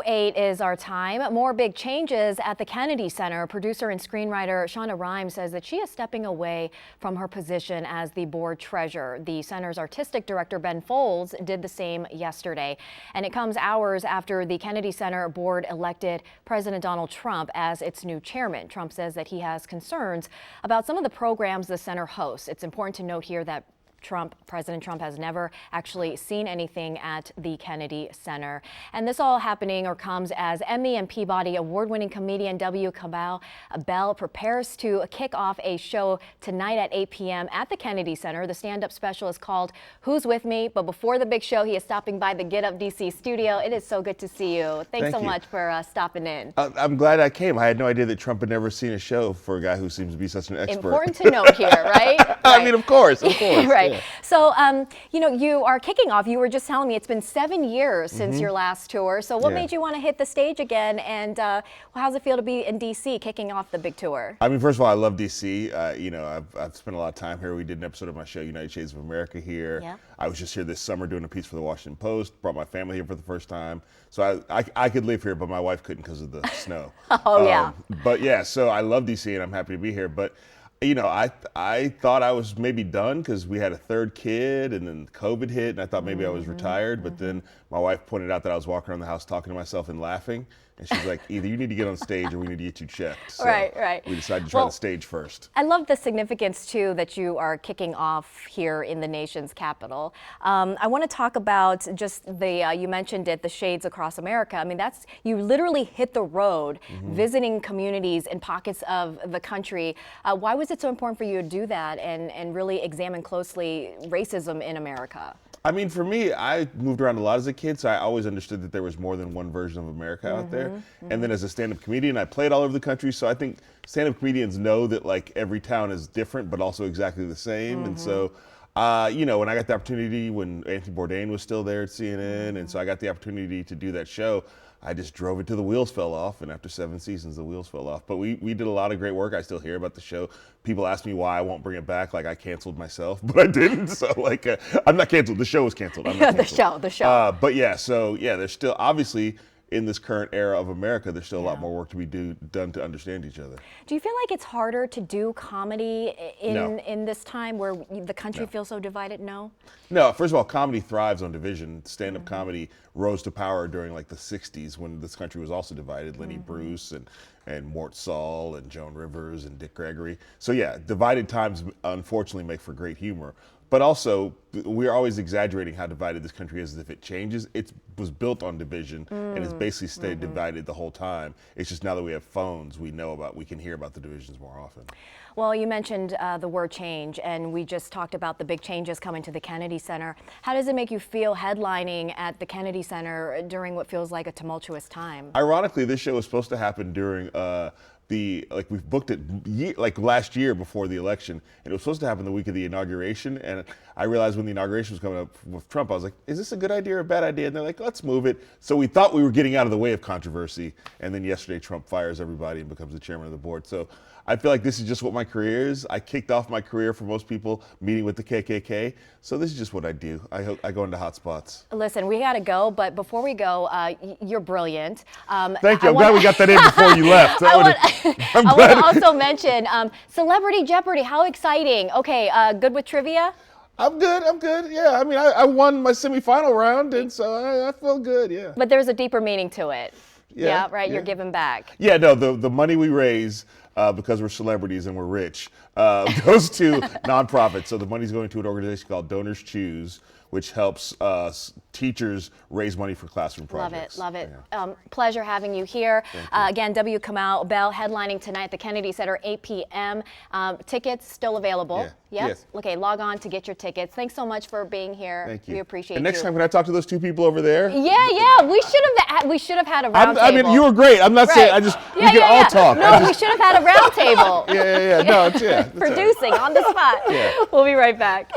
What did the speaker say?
8 is our time. More big changes at the Kennedy Center. Producer and screenwriter Shonda Rhimes says that she is stepping away from her position as the board treasurer. The center's artistic director, Ben Folds, did the same yesterday. And it comes hours after the Kennedy Center board elected President Donald Trump as its new chairman. Trump says that he has concerns about some of the programs the center hosts. It's important to note here that President Trump has never actually seen anything at the Kennedy Center. And this all happening or comes as Emmy and Peabody award-winning comedian Kamau Bell prepares to kick off a show tonight at 8 p.m. at the Kennedy Center. The stand-up special is called Who's With Me? But before the big show, he is stopping by the Get Up DC studio. It is so good to see you. Thanks so much for stopping in. I'm glad I came. I had no idea that Trump had never seen a show for a guy who seems to be such an expert. Important to note here, right? I mean, of course. Right. Yeah. So, you are kicking off. You were just telling me it's been 7 years since your last tour. So what made you want to hit the stage again? And how's it feel to be in DC kicking off the big tour? I mean, first of all, I love DC. I've spent a lot of time here. We did an episode of my show, United Shades of America, here. Yeah. I was just here this summer doing a piece for the Washington Post, brought my family here for the first time. So I could live here, but my wife couldn't because of the snow. Yeah. But yeah, so I love DC and I'm happy to be here. But I thought I was maybe done because we had a third kid and then COVID hit and I thought maybe I was retired. But then my wife pointed out that I was walking around the house talking to myself and laughing. And she's like, either you need to get on stage or we need to get you checked. So right. we decided to try the stage first. I love the significance, too, that you are kicking off here in the nation's capital. I want to talk about just you mentioned it, the Shades Across America. I mean, you literally hit the road visiting communities in pockets of the country. Why was it so important for you to do that and really examine closely racism in America? I mean, for me, I moved around a lot as a kid, so I always understood that there was more than one version of America out there. And then as a stand-up comedian, I played all over the country, so I think stand-up comedians know that like every town is different, but also exactly the same. And so, when I got the opportunity, when Anthony Bourdain was still there at CNN, and so I got the opportunity to do that show, I just drove it till the wheels fell off, and after 7 seasons, the wheels fell off. But we did a lot of great work. I still hear about the show. People ask me why I won't bring it back, like I canceled myself, but I didn't. So I'm not canceled. The show was canceled. I'm not canceled. The show. But yeah, there's still, obviously, in this current era of America, there's still a lot more work to be done to understand each other. Do you feel like it's harder to do comedy in this time where the country feels so divided? No? No, first of all, comedy thrives on division. Stand-up comedy rose to power during like the 60s when this country was also divided. Lenny Bruce and Mort Saul and Joan Rivers and Dick Gregory. So yeah, divided times unfortunately make for great humor. But also, we're always exaggerating how divided this country is as if it changes. It was built on division and it's basically stayed divided the whole time. It's just now that we have phones, we can hear about the divisions more often. Well, you mentioned the word change, and we just talked about the big changes coming to the Kennedy Center. How does it make you feel headlining at the Kennedy Center during what feels like a tumultuous time? Ironically, this show was supposed to happen during we've booked it last year before the election, and it was supposed to happen the week of the inauguration. And I realized when the inauguration was coming up with Trump, I was like, is this a good idea or a bad idea? And they're like, let's move it. So we thought we were getting out of the way of controversy. And then yesterday, Trump fires everybody and becomes the chairman of the board. So I feel like this is just what my career is. I kicked off my career for most people meeting with the KKK. So this is just what I do. I go into hot spots. Listen, we got to go. But before we go, you're brilliant. Thank you. I'm glad we got that in before you left. I want to also mention Celebrity Jeopardy. How exciting. Okay, good with trivia? I'm good. Yeah, I mean, I won my semifinal round, and so I feel good, yeah. But there's a deeper meaning to it. Yeah, right? Yeah. You're giving back. Yeah, no, the money we raise, because we're celebrities and we're rich, goes to nonprofits. So the money's going to an organization called Donors Choose, which helps teachers raise money for classroom projects. Love it. Yeah. Pleasure having you here. You. Again, Kamau Bell headlining tonight at the Kennedy Center, 8 p.m. Tickets still available. Yeah. Yes. Okay, log on to get your tickets. Thanks so much for being here. Thank you. We appreciate and next you. time, can I talk to those two people over there? Yeah. We should have had a round table. I mean, you were great. I'm not saying. We can all talk. No, we should have had a round table. Yeah. No, it's Producing on the spot. Yeah. We'll be right back.